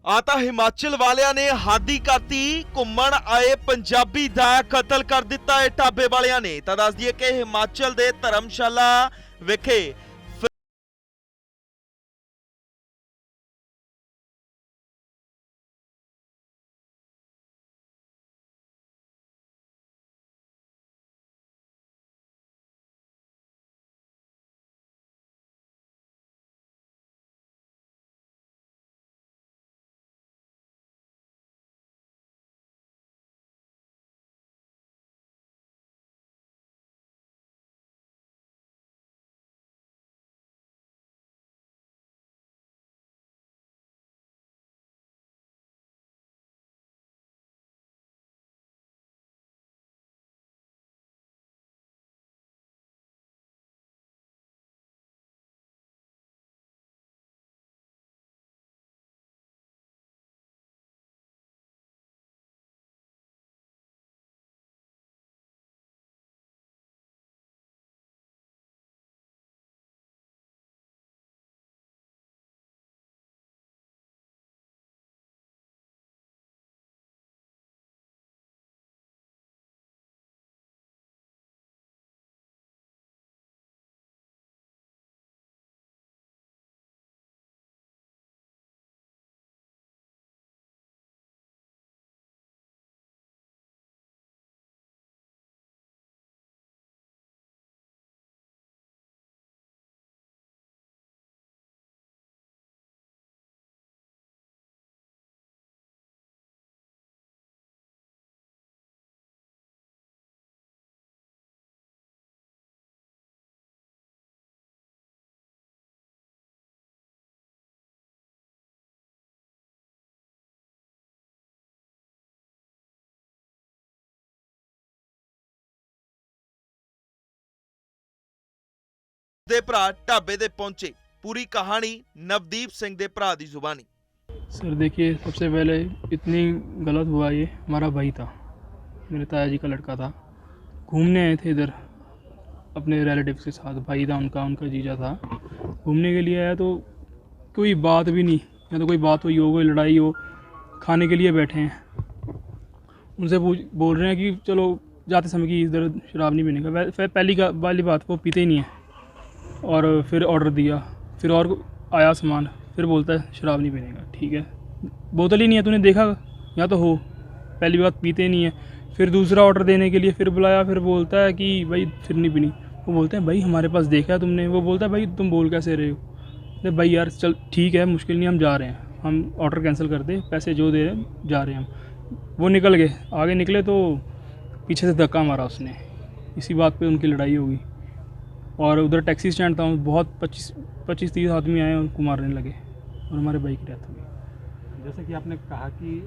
आता हिमाचल वालियां ने हादी करती घुम्मण आए पंजाबी दा कतल कर दिता है ढाबे वालियां ने। तां दस दिए कि हिमाचल दे धर्मशाला विखे दे भरा ढाबे दे पहुंचे। पूरी कहानी नवदीप सिंह दे भरा दी जुबानी। सर देखिए, सबसे पहले इतनी गलत हुआ। ये हमारा भाई था, मेरे ताया जी का लड़का था। घूमने आए थे इधर अपने रिलेटिव्स के साथ। भाई था उनका जीजा था। घूमने के लिए आया तो कोई बात भी नहीं, या तो कोई बात हुई हो, कोई लड़ाई हो, खाने के लिए बैठे हैं। उनसे बोल रहे हैं कि चलो जाते समय कि इधर शराब नहीं पीने का। पहली वाली बात, वो पीते ही नहीं है। और फिर ऑर्डर दिया, फिर और आया सामान, फिर बोलता है शराब नहीं पीने का। ठीक है, बोतल ही नहीं है, तूने देखा या तो हो। पहली बात पीते नहीं है। फिर दूसरा ऑर्डर देने के लिए फिर बुलाया, फिर बोलता है कि भाई फिर नहीं पीनी। वो बोलते हैं भाई हमारे पास देखा है तुमने। वो बोलता है भाई तुम बोल कैसे रहे हो। अरे भाई यार चल ठीक है, मुश्किल नहीं, हम जा रहे हैं, हम ऑर्डर कैंसिल कर दे, पैसे जो दे रहे हैं जा रहे हैं हम। वो निकल गए। आगे निकले तो पीछे से धक्का मारा उसने। इसी बात पे उनकी लड़ाई हो गई। और उधर टैक्सी स्टैंड था, बहुत 25-30 आदमी आए, उनको मारने लगे और हमारे भाई की डेथ हो गई। जैसे कि आपने कहा कि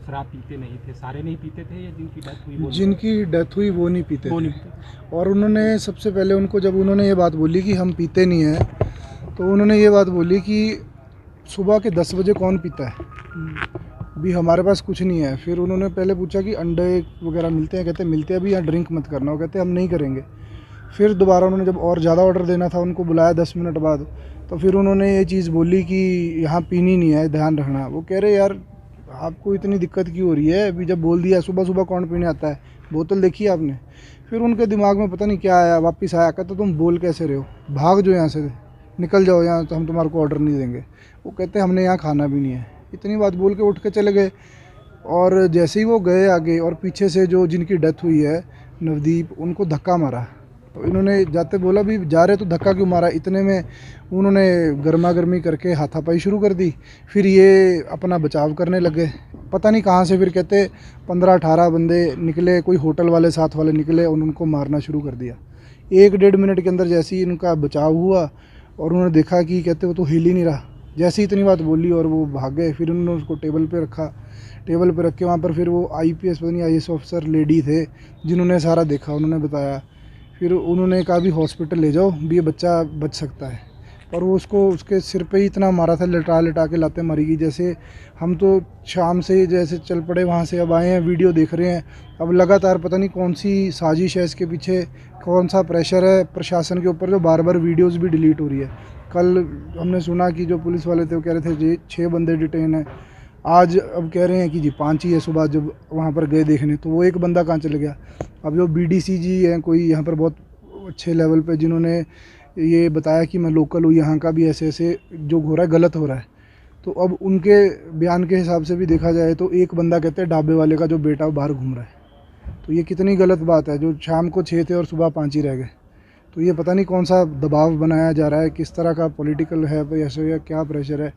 शराब पीते नहीं थे, सारे नहीं पीते थे या जिनकी डेथ हुई वो नहीं पीते थे। और उन्होंने सबसे पहले जब उन्होंने ये बात बोली कि हम पीते नहीं हैं, तो उन्होंने ये बात बोली कि सुबह के 10 बजे कौन पीता है, भी हमारे पास कुछ नहीं है। फिर उन्होंने पहले पूछा कि अंडे वगैरह मिलते हैं, कहते मिलते हैं भी, यहाँ ड्रिंक मत करना। वो कहते हम नहीं करेंगे। फिर दोबारा उन्होंने जब और ज़्यादा ऑर्डर देना था, उनको बुलाया 10 मिनट बाद, तो फिर उन्होंने ये चीज़ बोली कि यहाँ पीनी नहीं है, ध्यान रखना। वो कह रहे यार आपको इतनी दिक्कत क्यों हो रही है, अभी जब बोल दिया, सुबह सुबह कौन पीने आता है, बोतल देखी आपने। फिर उनके दिमाग में पता नहीं क्या आया, वापस आया, कहते तुम बोल कैसे रहे हो, भाग जो यहाँ से, निकल जाओ यहाँ, तो हम तुम्हारे को ऑर्डर नहीं देंगे। वो कहते हमने यहाँ खाना भी नहीं है। इतनी बात बोल के उठ के चले गए। और जैसे ही वो गए आगे, और पीछे से जो जिनकी डेथ हुई है नवदीप, उनको धक्का मारा। तो इन्होंने जाते बोला भी जा रहे तो धक्का क्यों मारा। इतने में उन्होंने गर्मा गर्मी करके हाथापाई शुरू कर दी। फिर ये अपना बचाव करने लगे, पता नहीं कहाँ से। फिर कहते 15-18 बंदे निकले, कोई होटल वाले साथ वाले निकले, और उनको मारना शुरू कर दिया। 1-1.5 मिनट के अंदर जैसे ही इनका बचाव हुआ, और उन्होंने देखा कि कहते वो तो हिल ही नहीं रहा। जैसे ही इतनी बात बोली और वो भाग गए। फिर उन्होंने उसको टेबल पे रखा। टेबल पे रख के वहाँ पर फिर वो IPS पता नहीं IAS ऑफिसर लेडी थे, जिन्होंने सारा देखा, उन्होंने बताया। फिर उन्होंने कहा भी हॉस्पिटल ले जाओ, भी ये बच्चा बच सकता है। और वो उसके सिर पे ही इतना मारा था, लटा के लाते मारी गई। जैसे हम तो शाम से जैसे चल पड़े वहाँ से, अब आए हैं, वीडियो देख रहे हैं। अब लगातार पता नहीं कौन सी साजिश है इसके पीछे, कौन सा प्रेशर है प्रशासन के ऊपर, जो बार बार वीडियोज़ भी डिलीट हो रही है। कल हमने सुना कि जो पुलिस वाले थे वो कह रहे थे 6 बंदे डिटेन हैं। आज अब कह रहे हैं कि जी 5 ही है। सुबह जब वहाँ पर गए देखने तो वो एक बंदा कहाँ चले गया। अब जो BDC जी हैं कोई यहाँ पर बहुत अच्छे लेवल पे, जिन्होंने ये बताया कि मैं लोकल हूँ, यहाँ का भी ऐसे ऐसे जो हो रहा है गलत हो रहा है। तो अब उनके बयान के हिसाब से भी देखा जाए तो एक बंदा कहते हैं ढाबे वाले का जो बेटा वो बाहर घूम रहा है। तो ये कितनी गलत बात है, जो शाम को 6 थे और सुबह 5 ही रह गए। तो ये पता नहीं कौन सा दबाव बनाया जा रहा है, किस तरह का पॉलिटिकल है ऐसे, या क्या प्रेशर है।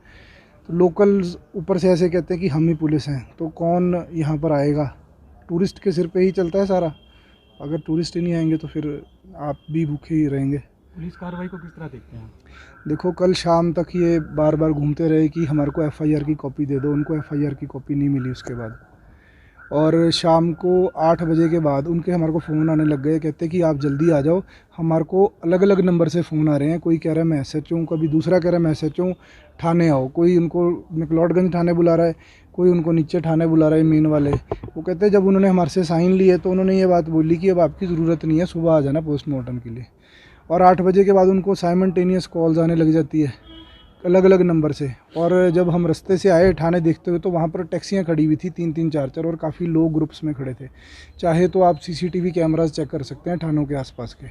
तो लोकल्स ऊपर से ऐसे कहते हैं कि हम ही पुलिस हैं, तो कौन यहाँ पर आएगा। टूरिस्ट के सिर पे ही चलता है सारा। अगर टूरिस्ट ही नहीं आएंगे तो फिर आप भी भूखे ही रहेंगे। पुलिस कार्रवाई को किस तरह देखते हैं? देखो, कल शाम तक ये बार बार घूमते रहे कि हमारे को FIR की कॉपी दे दो। उनको FIR की कॉपी नहीं मिली उसके बाद। और शाम को 8 बजे के बाद उनके हमारे को फ़ोन आने लग गए, कहते कि आप जल्दी आ जाओ। हमारे को अलग अलग नंबर से फ़ोन आ रहे हैं। कोई कह रहा है मैं SHO हूँ, कभी दूसरा कह रहा है मैं SHO हूँ, थाने आओ। कोई उनको मैक्लोडगंज थाने बुला रहा है, कोई उनको नीचे थाने बुला रहा है मेन वाले। वो कहते हैं जब उन्होंने हमारे से साइन लिए तो उन्होंने ये बात बोली कि अब आपकी ज़रूरत नहीं है, सुबह आ जाना पोस्टमार्टम के लिए। और 8 बजे के बाद उनको साइमल्टेनियस कॉल्स आने लग जाती है अलग अलग नंबर से। और जब हम रास्ते से आए ठाणे देखते हुए तो वहाँ पर टैक्सियाँ खड़ी हुई थी 3-3 4-4, और काफ़ी लोग ग्रुप्स में खड़े थे। चाहे तो आप CCTV कैमरास चेक कर सकते हैं थानों के आसपास के,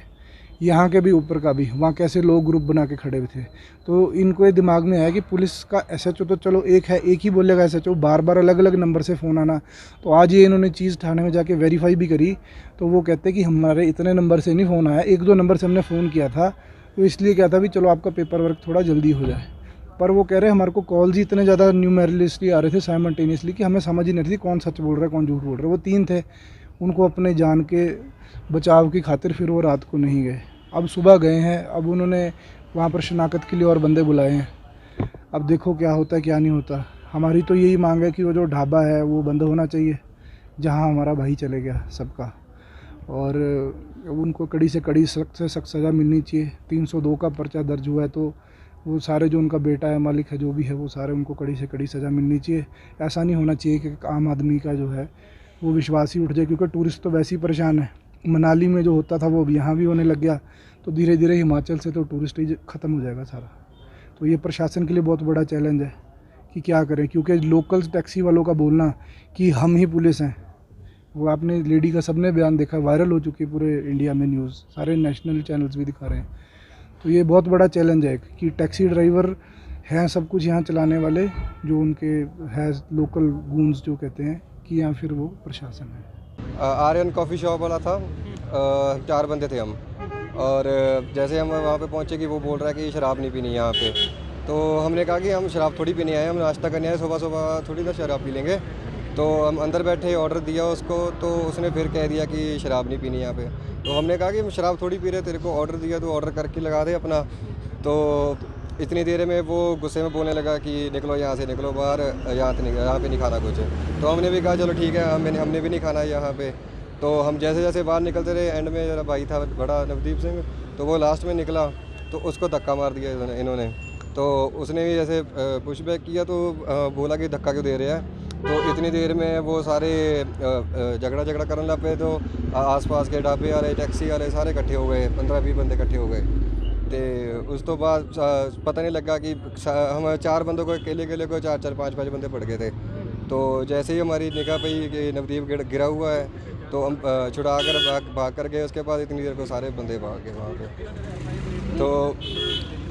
यहाँ के भी ऊपर का भी, वहाँ कैसे लोग ग्रुप बना के खड़े हुए थे। तो इनको ये दिमाग में आया कि पुलिस का SHO तो चलो एक है, एक ही बोलेगा SHO, बार बार अलग अलग नंबर से फ़ोन आना। तो आज ये इन्होंने चीज़ थाने में जाके वेरीफाई भी करी, तो वो कहते कि हमारे इतने नंबर से नहीं फ़ोन आया, 1-2 नंबर से हमने फ़ोन किया था, तो इसलिए क्या था भी चलो आपका पेपर वर्क थोड़ा जल्दी हो जाए। पर वो कह रहे हमारे को कॉल्स ही इतने ज़्यादा न्यूमेरलिसली आ रहे थे साइमल्टेनियसली कि हमें समझ ही नहीं थी कौन सच बोल रहा है कौन झूठ बोल रहा है। वो 3 थे, उनको अपने जान के बचाव की खातिर फिर वो रात को नहीं गए। अब सुबह गए हैं, अब उन्होंने वहाँ पर शनाख्त के लिए और बंदे बुलाए हैं। अब देखो क्या होता है क्या नहीं होता। हमारी तो यही मांग है कि वो जो ढाबा है वो बंद होना चाहिए जहाँ हमारा भाई चले गया सबका, और उनको कड़ी से कड़ी सख्त से सख्त सज़ा मिलनी चाहिए। 302 का पर्चा दर्ज हुआ है, तो वो सारे जो उनका बेटा है, मालिक है, जो भी है, वो सारे उनको कड़ी से कड़ी सज़ा मिलनी चाहिए। ऐसा नहीं होना चाहिए कि आम आदमी का जो है वो विश्वास ही उठ जाए, क्योंकि टूरिस्ट तो वैसे ही परेशान है। मनाली में जो होता था वो अब यहाँ भी होने लग गया, तो धीरे धीरे हिमाचल से तो टूरिस्ट ही ख़त्म हो जाएगा सारा। तो ये प्रशासन के लिए बहुत बड़ा चैलेंज है कि क्या करें, क्योंकि लोकल टैक्सी वालों का बोलना कि हम ही पुलिस हैं, वो आपने लेडी का सबने बयान देखा, वायरल हो चुकी है पूरे इंडिया में न्यूज़, सारे नेशनल चैनल्स भी दिखा रहे हैं। तो ये बहुत बड़ा चैलेंज है कि टैक्सी ड्राइवर हैं सब कुछ यहाँ चलाने वाले, जो उनके है लोकल गूंज जो कहते हैं, कि या फिर वो प्रशासन है। आर्यन कॉफ़ी शॉप वाला था, 4 बंदे थे हम, और जैसे हम वहाँ पे पहुँचे कि वो बोल रहा है कि शराब नहीं पीनी यहाँ पे। तो हमने कहा कि हम शराब थोड़ी पीने आए, हम नाश्ता करने आए, सुबह सुबह थोड़ी ना शराब पी लेंगे। तो हम अंदर बैठे ऑर्डर दिया उसको, तो उसने फिर कह दिया कि शराब नहीं पीनी यहाँ पे। तो हमने कहा कि हम शराब थोड़ी पी रहे, तेरे को ऑर्डर दिया तो ऑर्डर करके लगा दे अपना। तो इतनी देर में वो गुस्से में बोलने लगा कि निकलो यहाँ से, निकलो बाहर, यहाँ पे नहीं खाना कुछ। तो हमने भी कहा चलो ठीक है, हमने भी नहीं खाना यहाँ पे। तो हम जैसे जैसे बाहर निकलते रहे, एंड में मेरा भाई था बड़ा नवदीप सिंह, तो वो लास्ट में निकला, तो उसको धक्का मार दिया इन्होंने। तो उसने भी जैसे पुशबैक किया, तो बोला कि धक्का क्यों दे रहे हैं। तो इतनी देर में वो सारे झगड़ा करने लग पे। तो आसपास के ढाबे वाले, टैक्सी वाले सारे इकट्ठे हो गए, 15-20 बंदे इकट्ठे हो गए। तो उस तो बाद पता नहीं लगा कि हम 4 बंदों को अकेले को 4-4 5-5 बंदे पड़ गए थे। तो जैसे ही हमारी निगाह पई कि नवदीप गिरा हुआ है, तो हम छुड़ा कर भाग कर गए। उसके बाद इतनी देर को सारे बंदे भाग गए वहाँ पे। तो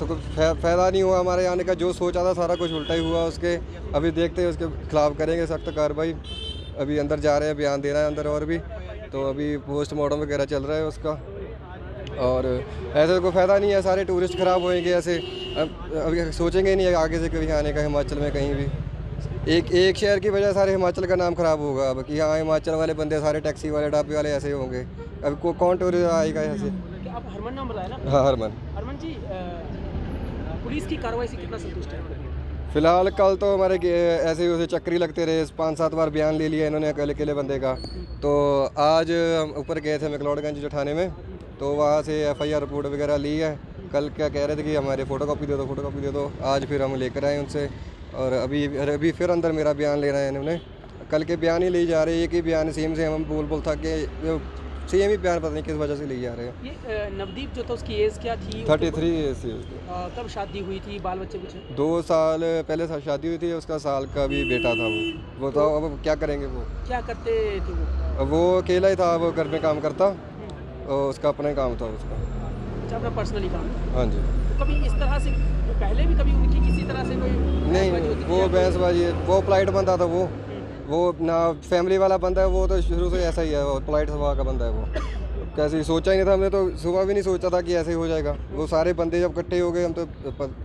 कुछ फ़ायदा नहीं हुआ हमारे आने का, जो सोचा था सारा कुछ उल्टा ही हुआ उसके। अभी देखते हैं, उसके खिलाफ़ करेंगे सख्त कार्रवाई। अभी अंदर जा रहे हैं, बयान देना है अंदर और भी। तो अभी पोस्टमार्टम वगैरह चल रहा है उसका, और ऐसे कोई फ़ायदा नहीं है, सारे टूरिस्ट ख़राब होएंगे ऐसे। अभी सोचेंगे ही नहीं आगे से कभी आने का हिमाचल में कहीं भी। एक शहर की वजह सारे हिमाचल का नाम ख़राब होगा अब, कि हाँ हिमाचल वाले बंदे सारे टैक्सी वाले ढाबे वाले ऐसे होंगे। अब कौन टूरिस्ट आएगा यहाँ से? आप हरमन नाम बताया ना? हाँ, हरमन जी, पुलिस की कार्रवाई से कितना संतुष्ट है? फ़िलहाल कल तो हमारे ऐसे ही उसे चक्री लगते रहे, 5-7 बार बयान ले लिया इन्होंने अकेले बंदे का। तो आज हम ऊपर गए थे मैक्लोडगंज जो थाने में, तो वहाँ से FIR रिपोर्ट वगैरह ली है। कल क्या कह रहे थे कि हमारे फ़ोटोकॉपी दे दो। आज फिर हम लेकर आए उनसे, और अभी फिर अंदर मेरा बयान ले रहे हैं इन्होंने। कल के बयान ही ले जा रहे हैं, एक ही बयान सेम से हम बोल था कि सेम ही बयान, पता नहीं किस वजह से ले जा रहे हैं। ये नवदीप जो था उसकी एज क्या थी? 33 ऐसी उसकी। कब शादी हुई थी? बाल बच्चे कुछ? 2 साल पहले शादी हुई थी, उसका साल का भी बेटा था वो तो अब क्या करेंगे वो। क्या करते थे वो? अब वो अकेला ही था, वो घर में काम करता और उसका अपना ही काम था उसका। अच्छा, अपना पर्सनली काम? हाँ जी। तो कभी इस तरह से पहले भी कभी उनकी किसी तरह से कोई नहीं, वो बहसबाजी, वो पोलाइट बंदा था वो ना फैमिली वाला बंदा है, वो तो शुरू से ऐसा ही है, वो पोलाइट स्वभाव का बंदा है वो। कैसे सोचा ही नहीं था हमने, तो सुबह भी नहीं सोचा था कि ऐसे ही हो जाएगा। वो सारे बंदे जब इकट्ठे हो गए, हम तो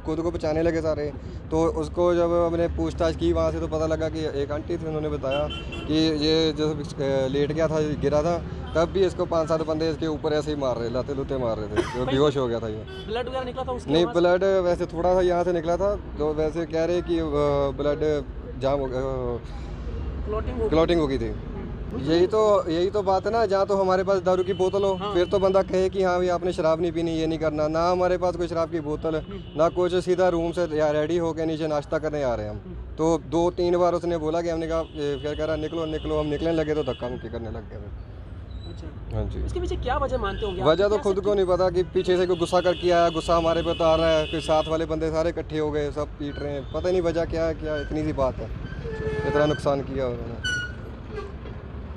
खुद को बचाने लगे सारे। तो उसको जब हमने पूछताछ की वहाँ से, तो पता लगा कि एक आंटी थी, उन्होंने बताया कि ये जब लेट गया था, गिरा था, तब भी इसको 5-7 बंदे इसके ऊपर ऐसे ही मार रहे, लाते लुते मार रहे थे, जो बेहोश हो गया था ये। ब्लड वगैरह निकला था उसके? नहीं, ब्लड वैसे थोड़ा सा यहाँ से निकला था, तो वैसे कह रहे कि ब्लड जाम हो गया, क्लॉटिंग हो गई थी। यही तो बात है ना, जहाँ तो हमारे पास दारू की बोतल हो, फिर तो बंदा कहे कि हाँ भाई आपने शराब नहीं पीनी, ये नहीं करना। ना हमारे पास कोई शराब की बोतल, ना कुछ, सीधा रूम से रेडी होके नीचे नाश्ता करने आ रहे हैं हम। तो 2-3 बार उसने बोला कि हमने कहा, फिर कह रहा निकलो, हम निकलने लगे तो धक्का मुक्की करने लग गए। अच्छा, हाँ जी। इसके पीछे क्या वजह मानते होंगे? वजह तो खुद को नहीं पता, कि पीछे से कोई गुस्सा करके आया, गुस्सा हमारे पे उतार रहा है, फिर साथ वाले बंदे सारे इकट्ठे हो गए, सब पीट रहे हैं, पता नहीं वजह क्या है, क्या इतनी सी बात है, इतना नुकसान किया उन्होंने।